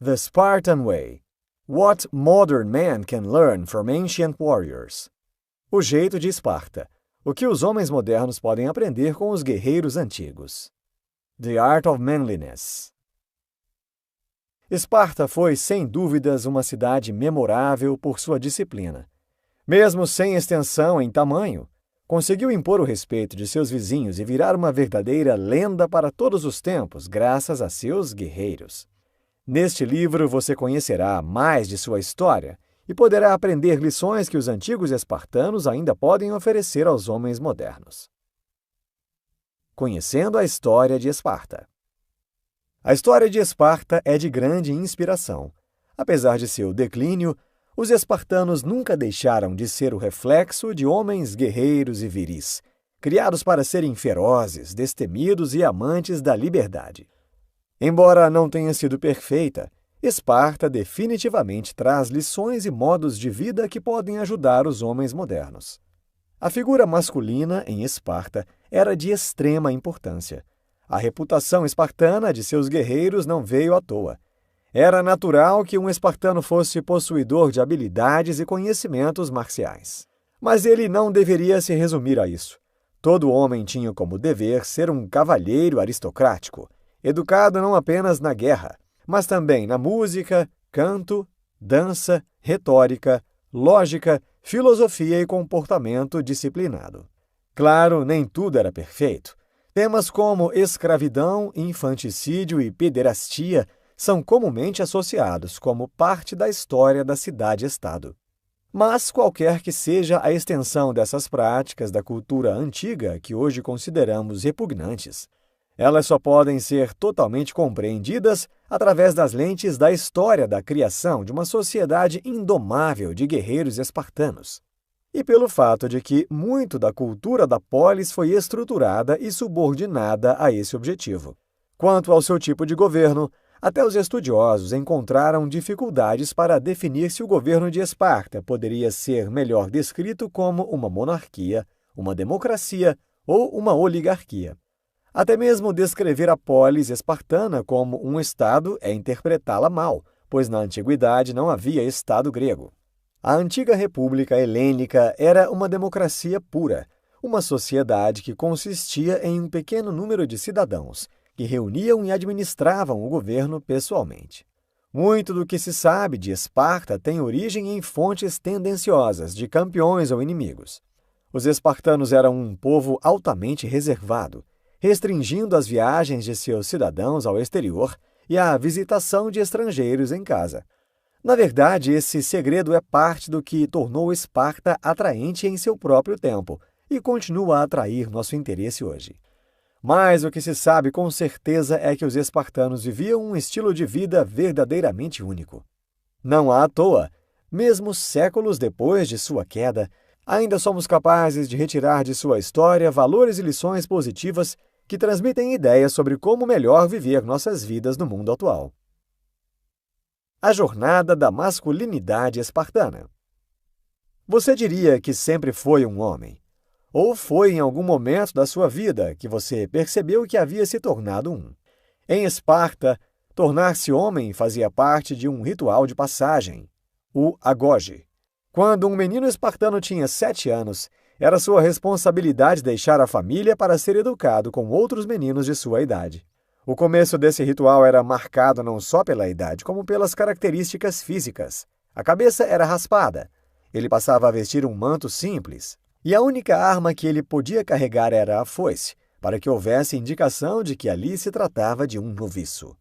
The Spartan Way. What modern man can learn from ancient warriors? O jeito de Esparta. O que os homens modernos podem aprender com os guerreiros antigos. The Art of Manliness. Esparta foi, sem dúvidas, uma cidade memorável por sua disciplina. Mesmo sem extensão em tamanho, conseguiu impor o respeito de seus vizinhos e virar uma verdadeira lenda para todos os tempos, graças a seus guerreiros. Neste livro você conhecerá mais de sua história e poderá aprender lições que os antigos espartanos ainda podem oferecer aos homens modernos. Conhecendo a história de Esparta. A história de Esparta é de grande inspiração. Apesar de seu declínio, os espartanos nunca deixaram de ser o reflexo de homens guerreiros e viris, criados para serem ferozes, destemidos e amantes da liberdade. Embora não tenha sido perfeita, Esparta definitivamente traz lições e modos de vida que podem ajudar os homens modernos. A figura masculina em Esparta era de extrema importância. A reputação espartana de seus guerreiros não veio à toa. Era natural que um espartano fosse possuidor de habilidades e conhecimentos marciais. Mas ele não deveria se resumir a isso. Todo homem tinha como dever ser um cavalheiro aristocrático, educado não apenas na guerra, mas também na música, canto, dança, retórica, lógica, filosofia e comportamento disciplinado. Claro, nem tudo era perfeito. Temas como escravidão, infanticídio e pederastia são comumente associados como parte da história da cidade-estado. Mas qualquer que seja a extensão dessas práticas da cultura antiga que hoje consideramos repugnantes, elas só podem ser totalmente compreendidas através das lentes da história da criação de uma sociedade indomável de guerreiros espartanos, e pelo fato de que muito da cultura da polis foi estruturada e subordinada a esse objetivo. Quanto ao seu tipo de governo, até os estudiosos encontraram dificuldades para definir se o governo de Esparta poderia ser melhor descrito como uma monarquia, uma democracia ou uma oligarquia. Até mesmo descrever a polis espartana como um estado é interpretá-la mal, pois na antiguidade não havia estado grego. A antiga república helênica era uma democracia pura, uma sociedade que consistia em um pequeno número de cidadãos, que reuniam e administravam o governo pessoalmente. Muito do que se sabe de Esparta tem origem em fontes tendenciosas de campeões ou inimigos. Os espartanos eram um povo altamente reservado, restringindo as viagens de seus cidadãos ao exterior e a visitação de estrangeiros em casa. Na verdade, esse segredo é parte do que tornou Esparta atraente em seu próprio tempo e continua a atrair nosso interesse hoje. Mas o que se sabe com certeza é que os espartanos viviam um estilo de vida verdadeiramente único. Não à toa, mesmo séculos depois de sua queda, ainda somos capazes de retirar de sua história valores e lições positivas que transmitem ideias sobre como melhor viver nossas vidas no mundo atual. A jornada da masculinidade espartana. Você diria que sempre foi um homem? Ou foi em algum momento da sua vida que você percebeu que havia se tornado um? Em Esparta, tornar-se homem fazia parte de um ritual de passagem, o agoge. Quando um menino espartano tinha 7 anos, era sua responsabilidade deixar a família para ser educado com outros meninos de sua idade. O começo desse ritual era marcado não só pela idade, como pelas características físicas. A cabeça era raspada. Ele passava a vestir um manto simples. E a única arma que ele podia carregar era a foice, para que houvesse indicação de que ali se tratava de um noviço.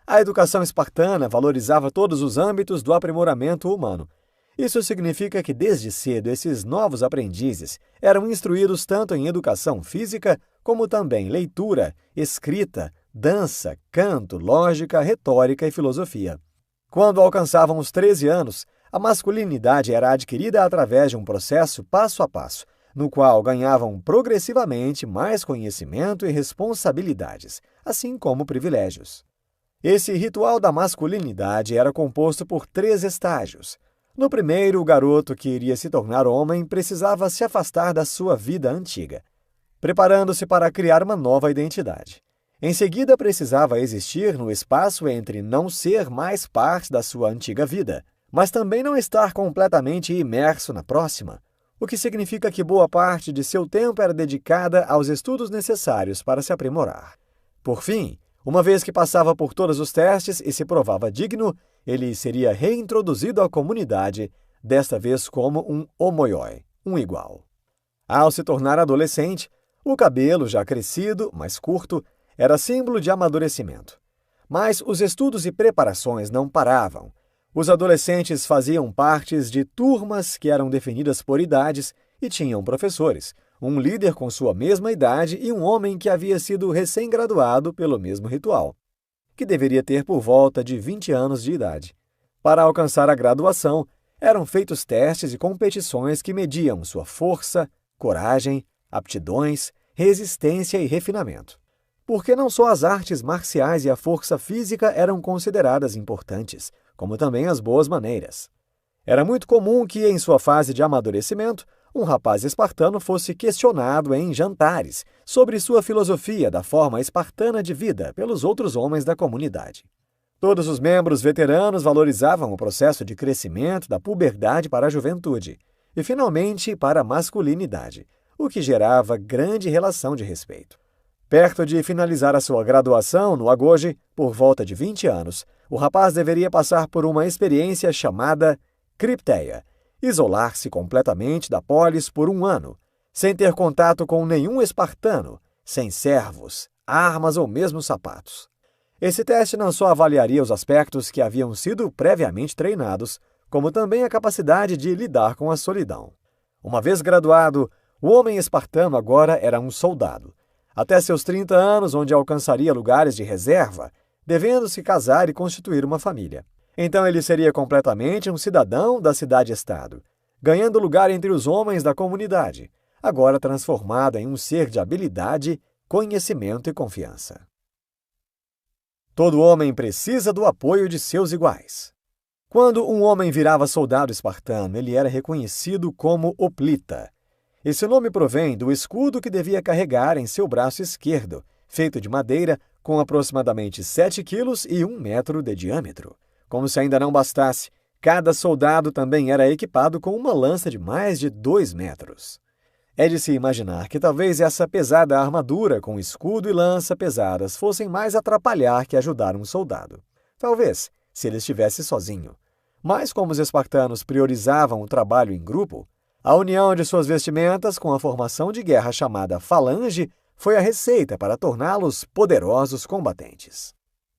A educação espartana valorizava todos os âmbitos do aprimoramento humano. Isso significa que desde cedo esses novos aprendizes eram instruídos tanto em educação física, como também leitura, escrita, dança, canto, lógica, retórica e filosofia. Quando alcançavam os 13 anos, a masculinidade era adquirida através de um processo passo a passo, no qual ganhavam progressivamente mais conhecimento e responsabilidades, assim como privilégios. Esse ritual da masculinidade era composto por 3 estágios. No primeiro, o garoto que iria se tornar homem precisava se afastar da sua vida antiga, preparando-se para criar uma nova identidade. Em seguida, precisava existir no espaço entre não ser mais parte da sua antiga vida, mas também não estar completamente imerso na próxima, o que significa que boa parte de seu tempo era dedicada aos estudos necessários para se aprimorar. Por fim, uma vez que passava por todos os testes e se provava digno, ele seria reintroduzido à comunidade, desta vez como um homoioi, um igual. Ao se tornar adolescente, o cabelo, já crescido, mais curto, era símbolo de amadurecimento. Mas os estudos e preparações não paravam. Os adolescentes faziam partes de turmas que eram definidas por idades e tinham professores, um líder com sua mesma idade e um homem que havia sido recém-graduado pelo mesmo ritual, que deveria ter por volta de 20 anos de idade. Para alcançar a graduação, eram feitos testes e competições que mediam sua força, coragem, aptidões, resistência e refinamento. Porque não só as artes marciais e a força física eram consideradas importantes, como também as boas maneiras. Era muito comum que, em sua fase de amadurecimento, um rapaz espartano fosse questionado em jantares sobre sua filosofia da forma espartana de vida pelos outros homens da comunidade. Todos os membros veteranos valorizavam o processo de crescimento da puberdade para a juventude e, finalmente, para a masculinidade, o que gerava grande relação de respeito. Perto de finalizar a sua graduação no Agoge, por volta de 20 anos, o rapaz deveria passar por uma experiência chamada cripteia, isolar-se completamente da polis por 1 ano, sem ter contato com nenhum espartano, sem servos, armas ou mesmo sapatos. Esse teste não só avaliaria os aspectos que haviam sido previamente treinados, como também a capacidade de lidar com a solidão. Uma vez graduado, o homem espartano agora era um soldado, até seus 30 anos, onde alcançaria lugares de reserva, devendo se casar e constituir uma família. Então ele seria completamente um cidadão da cidade-estado, ganhando lugar entre os homens da comunidade, agora transformado em um ser de habilidade, conhecimento e confiança. Todo homem precisa do apoio de seus iguais. Quando um homem virava soldado espartano, ele era reconhecido como hoplita. Esse nome provém do escudo que devia carregar em seu braço esquerdo, feito de madeira, com aproximadamente 7 quilos e 1 metro de diâmetro. Como se ainda não bastasse, cada soldado também era equipado com uma lança de mais de 2 metros. É de se imaginar que talvez essa pesada armadura com escudo e lança pesadas fossem mais atrapalhar que ajudar um soldado. Talvez, se ele estivesse sozinho. Mas como os espartanos priorizavam o trabalho em grupo, a união de suas vestimentas com a formação de guerra chamada falange foi a receita para torná-los poderosos combatentes.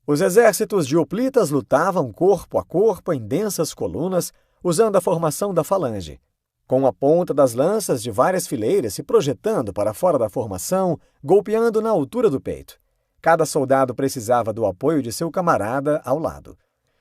Os exércitos de hoplitas lutavam corpo a corpo em densas colunas, usando a formação da falange, com a ponta das lanças de várias fileiras se projetando para fora da formação, golpeando na altura do peito. Cada soldado precisava do apoio de seu camarada ao lado.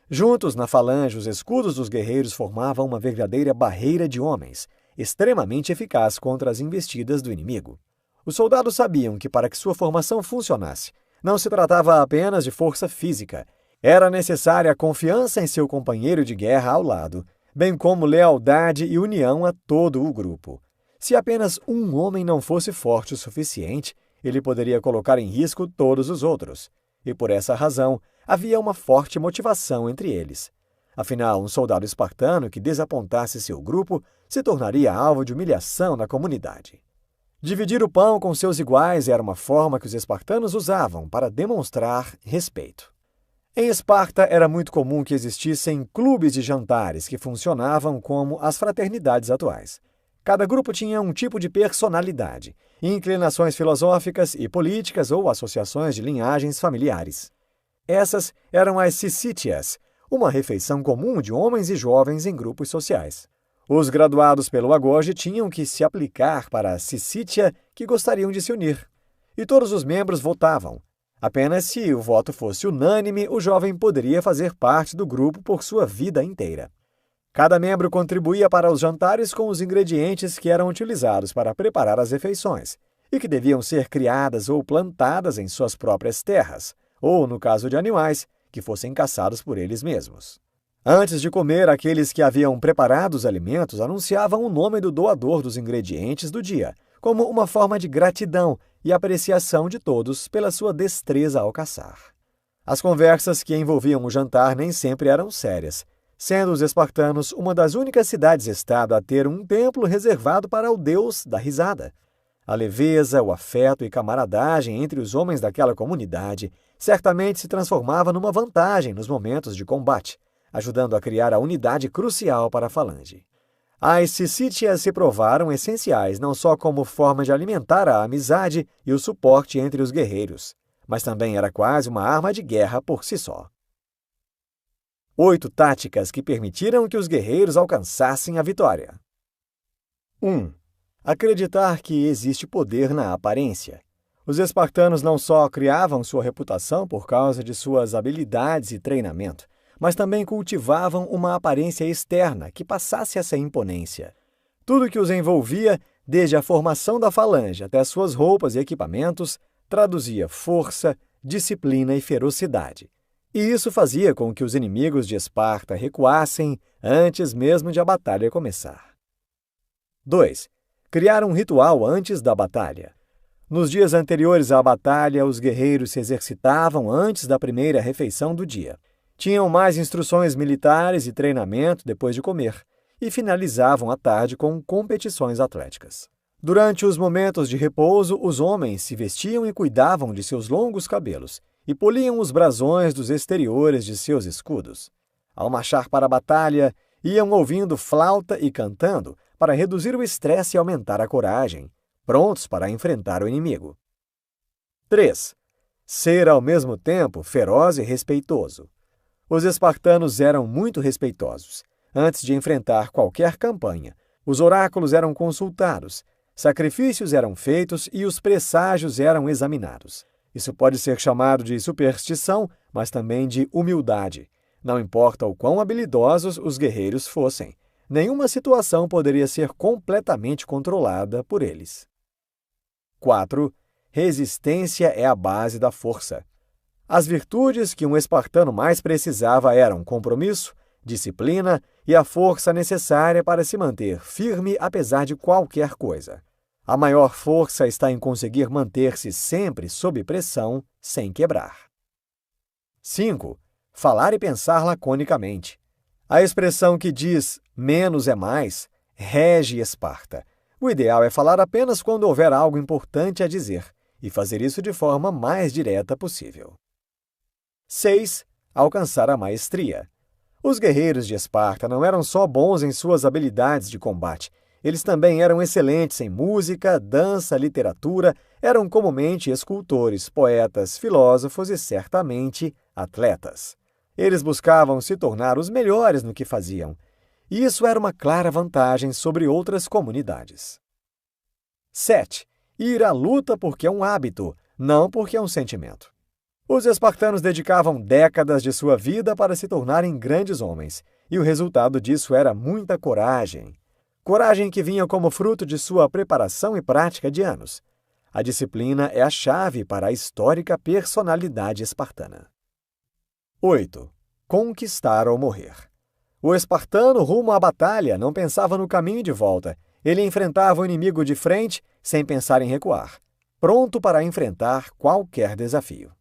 Juntos na falange, os escudos dos guerreiros formavam uma verdadeira barreira de homens, extremamente eficaz contra as investidas do inimigo. Os soldados sabiam que para que sua formação funcionasse, não se tratava apenas de força física, era necessária a confiança em seu companheiro de guerra ao lado, bem como lealdade e união a todo o grupo. Se apenas um homem não fosse forte o suficiente, ele poderia colocar em risco todos os outros, e por essa razão havia uma forte motivação entre eles. Afinal, um soldado espartano que desapontasse seu grupo se tornaria alvo de humilhação na comunidade. Dividir o pão com seus iguais era uma forma que os espartanos usavam para demonstrar respeito. Em Esparta, era muito comum que existissem clubes de jantares que funcionavam como as fraternidades atuais. Cada grupo tinha um tipo de personalidade, inclinações filosóficas e políticas ou associações de linhagens familiares. Essas eram as syssitías, uma refeição comum de homens e jovens em grupos sociais. Os graduados pelo Agoge tinham que se aplicar para a syssitia que gostariam de se unir. E todos os membros votavam. Apenas se o voto fosse unânime, o jovem poderia fazer parte do grupo por sua vida inteira. Cada membro contribuía para os jantares com os ingredientes que eram utilizados para preparar as refeições e que deviam ser criadas ou plantadas em suas próprias terras, ou, no caso de animais, que fossem caçados por eles mesmos. Antes de comer, aqueles que haviam preparado os alimentos anunciavam o nome do doador dos ingredientes do dia, como uma forma de gratidão, e apreciação de todos pela sua destreza ao caçar. As conversas que envolviam o jantar nem sempre eram sérias, sendo os espartanos uma das únicas cidades-estado a ter um templo reservado para o deus da risada. A leveza, o afeto e camaradagem entre os homens daquela comunidade certamente se transformava numa vantagem nos momentos de combate, ajudando a criar a unidade crucial para a falange. As cicítias se provaram essenciais não só como forma de alimentar a amizade e o suporte entre os guerreiros, mas também era quase uma arma de guerra por si só. 8 táticas que permitiram que os guerreiros alcançassem a vitória. 1. Acreditar que existe poder na aparência. Os espartanos não só criavam sua reputação por causa de suas habilidades e treinamento, mas também cultivavam uma aparência externa que passasse essa imponência. Tudo que os envolvia, desde a formação da falange até suas roupas e equipamentos, traduzia força, disciplina e ferocidade. E isso fazia com que os inimigos de Esparta recuassem antes mesmo de a batalha começar. 2. Criar um ritual antes da batalha. Nos dias anteriores à batalha, os guerreiros se exercitavam antes da primeira refeição do dia. Tinham mais instruções militares e treinamento depois de comer, e finalizavam a tarde com competições atléticas. Durante os momentos de repouso, os homens se vestiam e cuidavam de seus longos cabelos, e poliam os brasões dos exteriores de seus escudos. Ao marchar para a batalha, iam ouvindo flauta e cantando para reduzir o estresse e aumentar a coragem, prontos para enfrentar o inimigo. 3. Ser ao mesmo tempo feroz e respeitoso. Os espartanos eram muito respeitosos. Antes de enfrentar qualquer campanha, os oráculos eram consultados, sacrifícios eram feitos e os presságios eram examinados. Isso pode ser chamado de superstição, mas também de humildade. Não importa o quão habilidosos os guerreiros fossem, nenhuma situação poderia ser completamente controlada por eles. 4. Resistência é a base da força. As virtudes que um espartano mais precisava eram compromisso, disciplina e a força necessária para se manter firme apesar de qualquer coisa. A maior força está em conseguir manter-se sempre sob pressão, sem quebrar. 5. Falar e pensar laconicamente. A expressão que diz menos é mais rege Esparta. O ideal é falar apenas quando houver algo importante a dizer e fazer isso de forma mais direta possível. 6. Alcançar a maestria. Os guerreiros de Esparta não eram só bons em suas habilidades de combate, eles também eram excelentes em música, dança, literatura, eram comumente escultores, poetas, filósofos e, certamente, atletas. Eles buscavam se tornar os melhores no que faziam, e isso era uma clara vantagem sobre outras comunidades. 7. Ir à luta porque é um hábito, não porque é um sentimento. Os espartanos dedicavam décadas de sua vida para se tornarem grandes homens, e o resultado disso era muita coragem. Coragem que vinha como fruto de sua preparação e prática de anos. A disciplina é a chave para a histórica personalidade espartana. 8. Conquistar ou morrer. O espartano, rumo à batalha, não pensava no caminho de volta. Ele enfrentava o inimigo de frente, sem pensar em recuar, pronto para enfrentar qualquer desafio.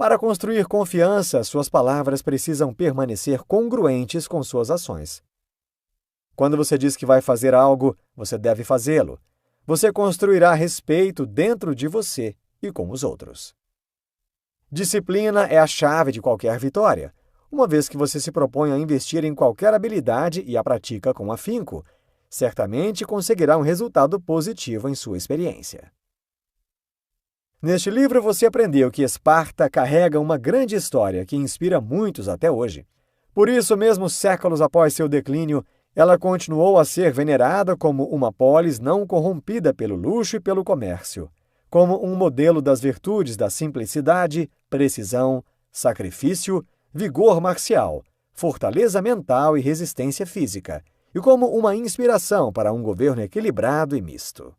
Para construir confiança, suas palavras precisam permanecer congruentes com suas ações. Quando você diz que vai fazer algo, você deve fazê-lo. Você construirá respeito dentro de você e com os outros. Disciplina é a chave de qualquer vitória. Uma vez que você se propõe a investir em qualquer habilidade e a pratica com afinco, certamente conseguirá um resultado positivo em sua experiência. Neste livro você aprendeu que Esparta carrega uma grande história que inspira muitos até hoje. Por isso, mesmo séculos após seu declínio, ela continuou a ser venerada como uma polis não corrompida pelo luxo e pelo comércio, como um modelo das virtudes da simplicidade, precisão, sacrifício, vigor marcial, fortaleza mental e resistência física, e como uma inspiração para um governo equilibrado e misto.